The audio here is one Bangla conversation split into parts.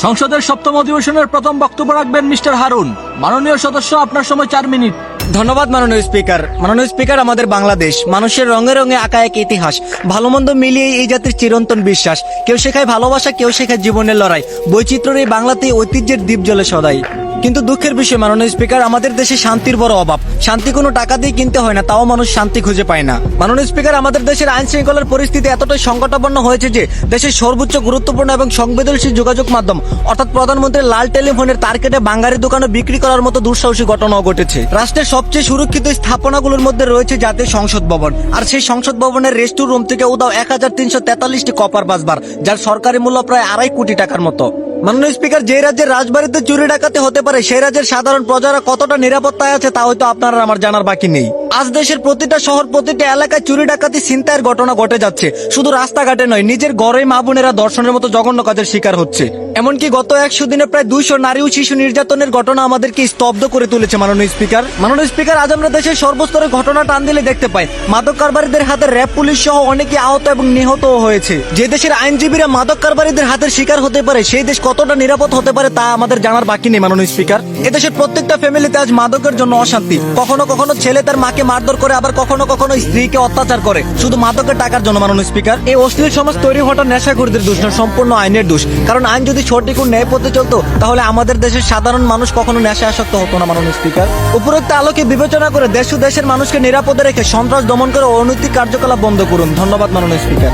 সংসদের সপ্তম অধিবেশনের প্রথম বক্তব্য রাখবেন মিস্টার হারুন। মাননীয় সদস্য, আপনার সময় 4 মিনিট। ধন্যবাদ মাননীয় স্পিকার। মাননীয় স্পিকার, আমাদের বাংলাদেশ মানুষের রঙে রঙে আঁকা এক ইতিহাস, ভালো মন্দ মিলিয়ে এই জাতির চিরন্তন বিশ্বাস। কেউ শেখায় ভালোবাসা, কেউ শেখায় জীবনের লড়াই, বৈচিত্র্যের এই বাংলাতেই ঐতিহ্যের দ্বীপ জ্বলে সদাই। কিন্তু দুঃখের বিষয় মাননীয় স্পিকার, আমাদের দেশে শান্তির বড় অভাব। শান্তি কোনো টাকা দিয়ে কিনতে হয় না, তাও মানুষ শান্তি খুঁজে পায় না। মাননীয় স্পিকার, আমাদের দেশের আইন শৃঙ্খলার পরিস্থিতি এতটাই সংকটাপন্ন হয়েছে যে দেশের সর্বোচ্চ গুরুত্বপূর্ণ এবং সংবেদনশীল যোগাযোগ মাধ্যম অর্থাৎ প্রধানমন্ত্রীর লাল টেলিফোনের তার কেটে বাঙালি দোকানে বিক্রি করার মতো দুঃসাহসী ঘটনাও ঘটেছে। রাষ্ট্রের সবচেয়ে সুরক্ষিত স্থাপনাগুলোর মধ্যে রয়েছে জাতীয় সংসদ ভবন, আর সেই সংসদ ভবনের রেস্ট রুম থেকে উধাও 1343টি কপার বাসবার, যার সরকারি মূল্য প্রায় 2.5 কোটি টাকার মতো। মাননীয় স্পিকার, যে রাজ্যের রাজবাড়িতে চুরি ডাকাতি হতে পারে সেই রাজ্যের সাধারণ প্রজারা কতটা নিরাপত্তায় আছে তা হয়তো আপনার আর আমার জানার বাকি নেই। আজ দেশের প্রতিটা শহর, প্রতিটা এলাকায় চুরি ডাকাতি ছিনতাইয়ের ঘটনা ঘটে যাচ্ছে। শুধু রাস্তাঘাটে নয়, নিজের ঘরেই মা বোনেরা ধর্ষণের মতো জঘন্য কাজের শিকার হচ্ছে। এমনকি গত 100 দিনে প্রায় 200 নারী ও শিশু নির্যাতনের ঘটনা আমাদেরকে স্তব্ধ করে তুলেছে। মাননীয় স্পিকার, আজ আমরা দেশের সর্বস্তরে ঘটনা টান দিলে দেখতে পাই মাদক কারবারিদের হাতে র্যাব পুলিশ সহ অনেকে আহত এবং নিহতও হয়েছে। যে দেশের আইনজীবীরা মাদক কারবারিদের হাতের শিকার হতে পারে সেই দেশ কতটা নিরাপদ হতে পারে তা আমাদের জানার বাকি নেই। মাননীয় স্পিকার, এদেশের প্রত্যেকটা ফ্যামিলিতে আজ মাদকের জন্য অশান্তি। কখনো কখনো ছেলে তার মাকে মারধর করে, আবার কখনো কখনো স্ত্রীকে অত্যাচার করে শুধু মাদকের টাকার জন্য। মাননীয় স্পিকার, এই অশ্লীল সমাজ তৈরি হওয়াটা নেশাখোরদের দোষ না, সম্পূর্ণ আইনের দোষ। কারণ আইন যদি সঠিক ও ন্যায় পথে চলতো তাহলে আমাদের দেশের সাধারণ মানুষ কখনো নেশা আসক্ত হতো না। মাননীয় স্পিকার, উপরোক্ত আলোকে বিবেচনা করে দেশ ও দেশের মানুষকে নিরাপদে রেখে সন্ত্রাস দমন করে অনৈতিক কার্যকলাপ বন্ধ করুন। ধন্যবাদ মাননীয় স্পিকার।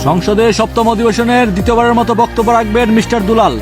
সংসদের সপ্তম অধিবেশনের দ্বিতীয়বারের মতো বক্তব্য রাখবেন মিস্টার দুলাল।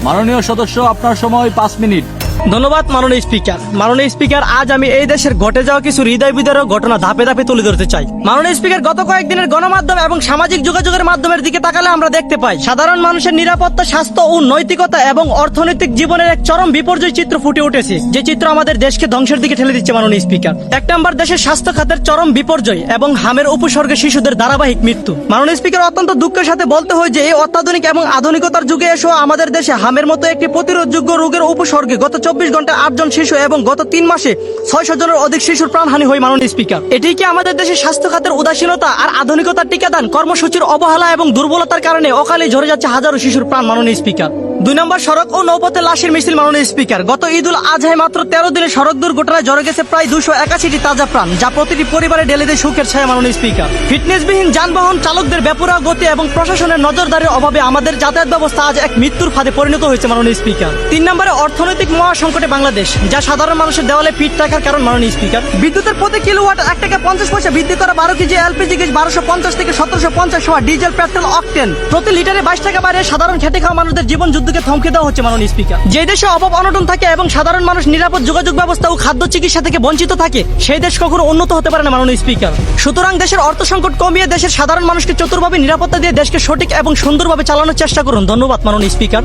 মাননীয় সদস্য, আপনার সময় 5 মিনিট। ধন্যবাদ মাননীয় স্পিকার। মাননীয় স্পিকার, আজ আমি এই দেশের ঘটে যাওয়া কিছু হৃদয় বিদারক ঘটনা ধাপে ধাপে তুলে ধরতে চাই। মাননীয় স্পিকার, গত কয়েকদিনের গণমাধ্যম এবং সামাজিক যোগাযোগের মাধ্যমের দিকে তাকালে আমরা দেখতে পাই সাধারণ মানুষের নিরাপত্তা, স্বাস্থ্য ও নৈতিকতা এবং অর্থনৈতিক জীবনের এক চরম বিপর্যয় চিত্র ফুটে উঠেছে, যে চিত্র আমাদের দেশকে ধ্বংসের দিকে ঠেলে দিচ্ছে। মাননীয় স্পিকার, 1 নম্বর, দেশের স্বাস্থ্য খাতের চরম বিপর্যয় এবং হামের উপসর্গে শিশুদের ধারাবাহিক মৃত্যু। মাননীয় স্পিকার, অত্যন্ত দুঃখের সাথে বলতে হয় যে এই অত্যাধুনিক এবং আধুনিকতার যুগে এসেও আমাদের দেশে হামের মতো একটি প্রতিরোধযোগ্য রোগের উপসর্গে গত 24 ঘন্টায় 8 জন শিশু এবং গত 3 মাসে 600 জনের অধিক শিশুর প্রাণহানি হয়। মাননীয় স্পিকার, এটি কি আমাদের দেশের স্বাস্থ্য খাতের উদাসীনতা আর আধুনিকতার টিকাদান কর্মসূচির অবহেলা এবং দুর্বলতার কারণে অকালে ঝরে যাচ্ছে হাজারো শিশুর প্রাণ? মাননীয় স্পিকার, 2 নম্বর, সড়ক ও নৌপথে লাশের মিছিল। মাননীয় স্পিকার, গত ঈদুল আজহায় মাত্র 13 দিনে সড়ক দুর্ঘটনায় ঝরে গেছে প্রায় 281টি তাজা প্রাণ, যা প্রতিটি পরিবারে ঢেলে দেয় সুখের ছায়া। মাননীয় স্পিকার, ফিটনেসবিহীন যানবাহন চালকদের বেপরোয়া গতি এবং প্রশাসনের নজরদারির অভাবে আমাদের যাতায়াত ব্যবস্থা আজ এক মৃত্যুর ফাঁদে পরিণত হয়েছে। মাননীয় স্পিকার, 3 নম্বরে, অর্থনৈতিক মহাসংকটে বাংলাদেশ, যা সাধারণ মানুষের দেওয়ালে পিঠ রাখার কারণ। মাননীয় স্পিকার, বিদ্যুতের প্রতি কিলোওয়াট 1 টাকা 50 পয়সা বৃদ্ধি করা, 12 কেজি এলপিজি গ্যাস 1250 থেকে 1750 হওয়া, ডিজেল পেট্রোল অকটেন প্রতি লিটারে 22 টাকা বাড়িয়ে সাধারণ খেটে খাওয়া মানুষদের জীবন যুদ্ধকে থমকে দেওয়া হচ্ছে। মাননীয় স্পিকার, যে দেশে অভাব অনটন থাকে এবং সাধারণ মানুষ নিরাপদ যোগাযোগ ব্যবস্থা ও খাদ্য চিকিৎসা থেকে বঞ্চিত থাকে সেই দেশ কখনো উন্নত হতে পারে না। মাননীয় স্পিকার, সুতরাং দেশের অর্থ সংকট কমিয়ে দেশের সাধারণ মানুষকে চতুর্ভাবে নিরাপত্তা দিয়ে দেশকে সঠিক এবং সুন্দরভাবে চালানোর চেষ্টা করুন। ধন্যবাদ মাননীয় স্পিকার।